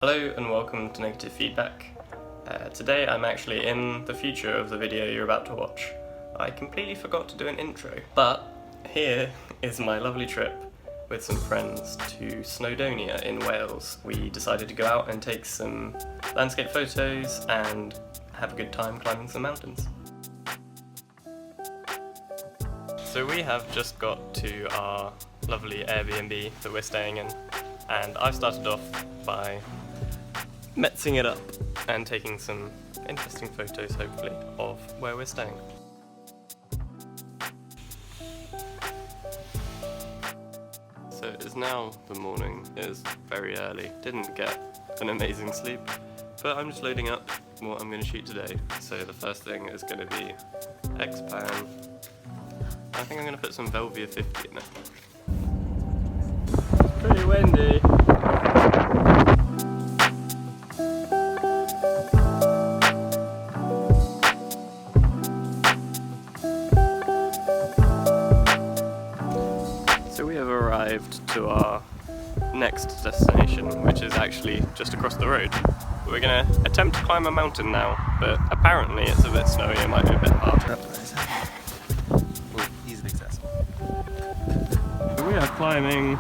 Hello and welcome to Negative Feedback. Today I'm actually in the future of the video you're about to watch. I completely forgot to do an intro, but here is my lovely trip with some friends to Snowdonia in Wales. We decided to go out and take some landscape photos and have a good time climbing some mountains. So we have just got to our lovely Airbnb that we're staying in, and I've started off by metzing it up and taking some interesting photos, hopefully, of where we're staying. So it is now the morning. It is very early. Didn't get an amazing sleep, but I'm just loading up what I'm going to shoot today. So the first thing is going to be X-Pan. I think I'm going to put some Velvia 50 in it. It's pretty windy. So we have arrived to our next destination, which is actually just across the road. We're going to attempt to climb a mountain now, but apparently it's a bit snowy, it might be a bit hard. Easily accessible. So we are climbing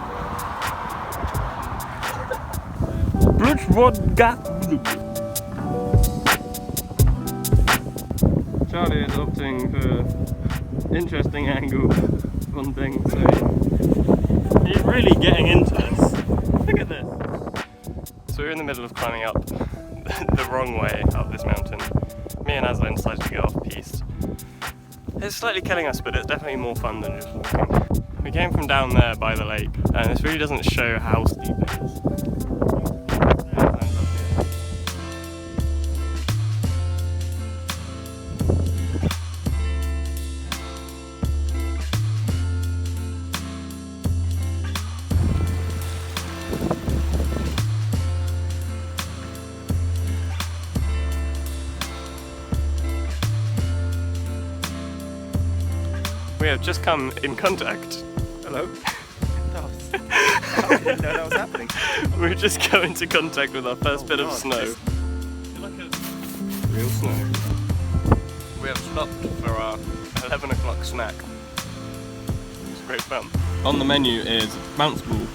Bridgewood Gap. Charlie is opting for interesting angle on things, so he's really getting into this. Look at this. So we're in the middle of climbing up the wrong way up this mountain. Me and Aslan decided to go off-piste. It's slightly killing us, but it's definitely more fun than just walking. We came from down there by the lake, and this really doesn't show how steep it is. We have just come in contact. Hello. I didn't know that was happening. We've just come into contact with our first bit of snow. Look at real snow. We have stopped for our 11 o'clock snack. It's great fun. On the menu is bounce ball,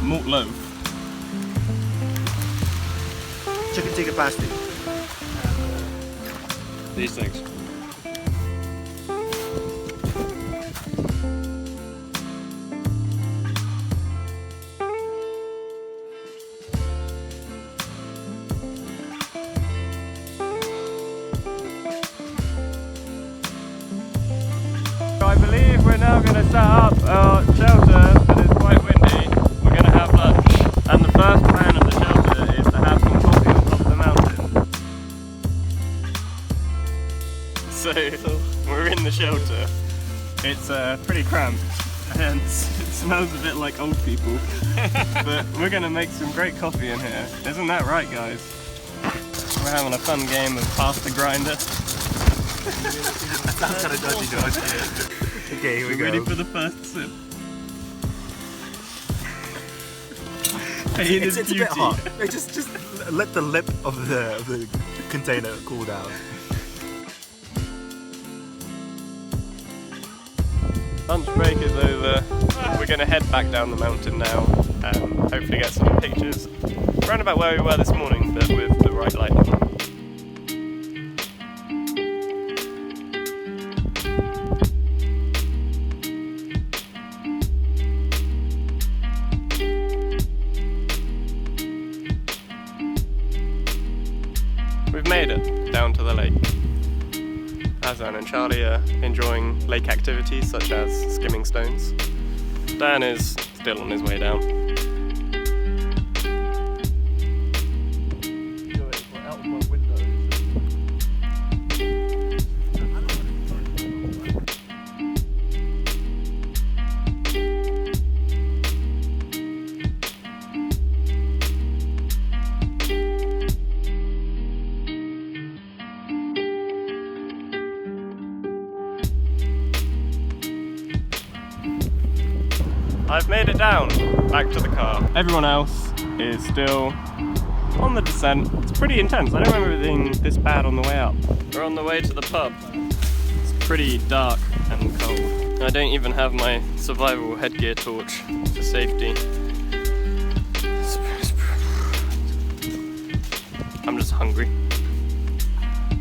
malt loaf, Chicken tikka pasty. these things. I believe we're now going to set up our shelter, but it's quite windy. We're going to have lunch, and the first plan of the shelter is to have some coffee on top of the mountain. So we're in the shelter. It's pretty cramped, and it smells a bit like old people. But we're going to make some great coffee in here. Isn't that right, guys? We're having a fun game of pass the grinder. That sounds kind of dodgy, George. Okay, here we go. Ready for the first sip. It's a bit hot. Just let the lip of the container cool down. Lunch break is over. We're going to head back down the mountain now and hopefully get some pictures around about where we were this morning, but with the right lighting. We've made it down to the lake. Aslan and Charlie are enjoying lake activities such as skimming stones. Dan is still on his way down. I've made it down, back to the car. Everyone else is still on the descent. It's pretty intense. I don't remember it being this bad on the way up. We're on the way to the pub. It's pretty dark and cold. I don't even have my survival headgear torch for safety. I'm just hungry.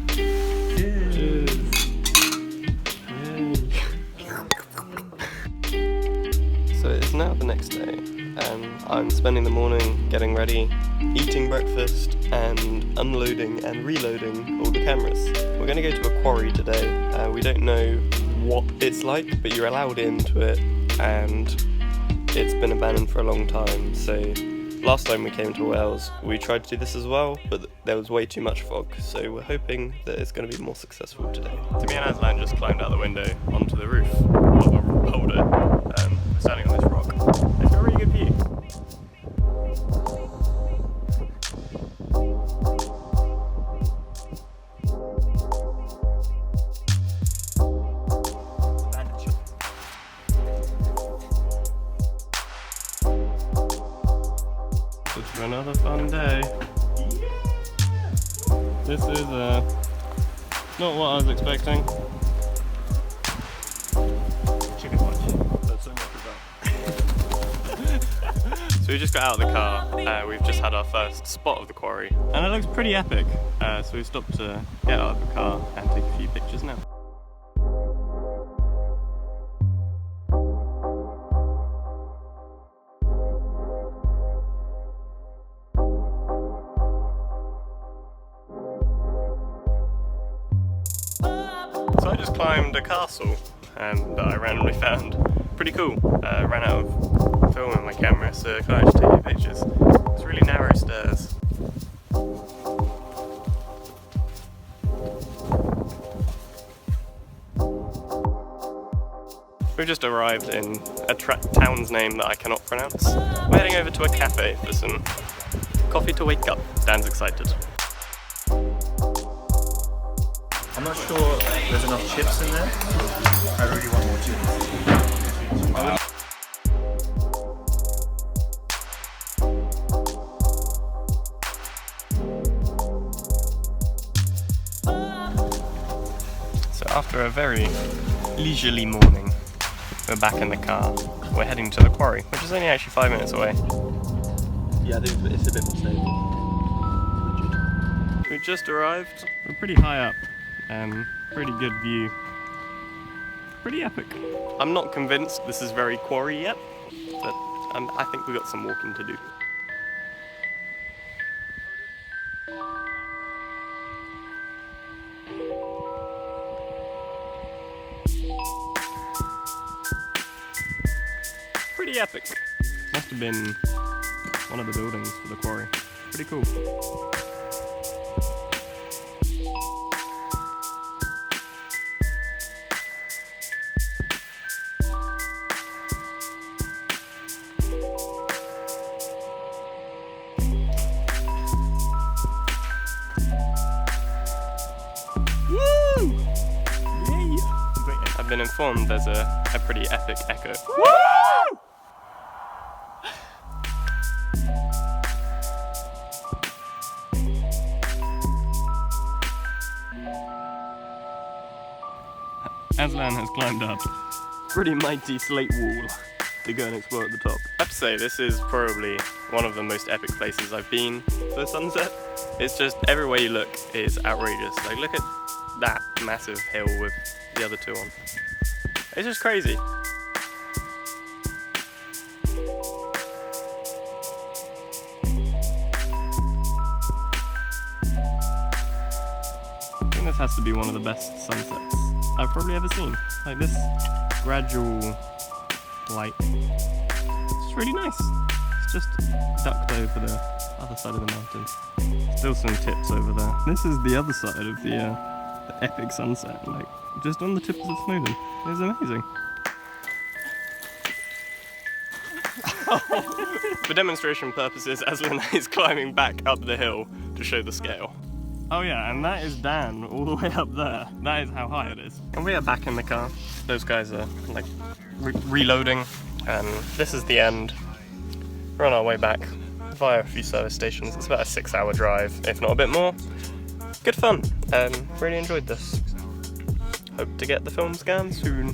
Cheers. So it's now the next day, and I'm spending the morning getting ready, eating breakfast, and unloading and reloading all the cameras. We're going to go to a quarry today. We don't know what it's like, but you're allowed into it, and it's been abandoned for a long time. So last time we came to Wales, we tried to do this as well, but there was way too much fog, so we're hoping that it's going to be more successful today. So me and Aslan just climbed out the window onto the roof of a boulder. We're standing on this rock. It's a really good view. It's another fun day. This is not what I was expecting. Chicken watch. That's so much about. So we just got out of the car. We've just had our first spot of the quarry, and it looks pretty epic. So we stopped to get out of the car and take a few pictures now. So I just climbed a castle, and I randomly found pretty cool. Ran out of film in my camera, so I can't actually take any pictures. It's really narrow stairs. We've just arrived in a town's name that I cannot pronounce. We're heading over to a cafe for some coffee to wake up. Dan's excited. I'm not sure there's enough chips in there. I really want more chips. So after a very leisurely morning, we're back in the car. We're heading to the quarry, which is only actually 5 minutes away. Yeah, I think it's a bit more stable. We just arrived. We're pretty high up. Pretty good view. Pretty epic. I'm not convinced this is very quarry yet, but I think we've got some walking to do. Pretty epic. Must have been one of the buildings for the quarry. Pretty cool. I've been informed there's a pretty epic echo. Woo! Aslan has climbed up pretty mighty slate wall to go and explore at the top. I have to say, this is probably one of the most epic places I've been for sunset. It's just, everywhere you look is outrageous. Like, look at that massive hill with the other two on. It's just crazy. I think this has to be one of the best sunsets I've probably ever seen. Like, this gradual light. It's just really nice. It's just ducked over the other side of the mountain. Still some tips over there. This is the other side of the epic sunset, like just on the tips of Snowdon. It's amazing. For demonstration purposes, Aslan is climbing back up the hill to show the scale. Oh yeah, and that is Dan all the way up there. That is how high it is. And we are back in the car. Those guys are like reloading, and this is the end. We're on our way back. via a few service stations. It's about a 6-hour drive, if not a bit more. Good fun, really enjoyed this. Hope to get the film scanned soon.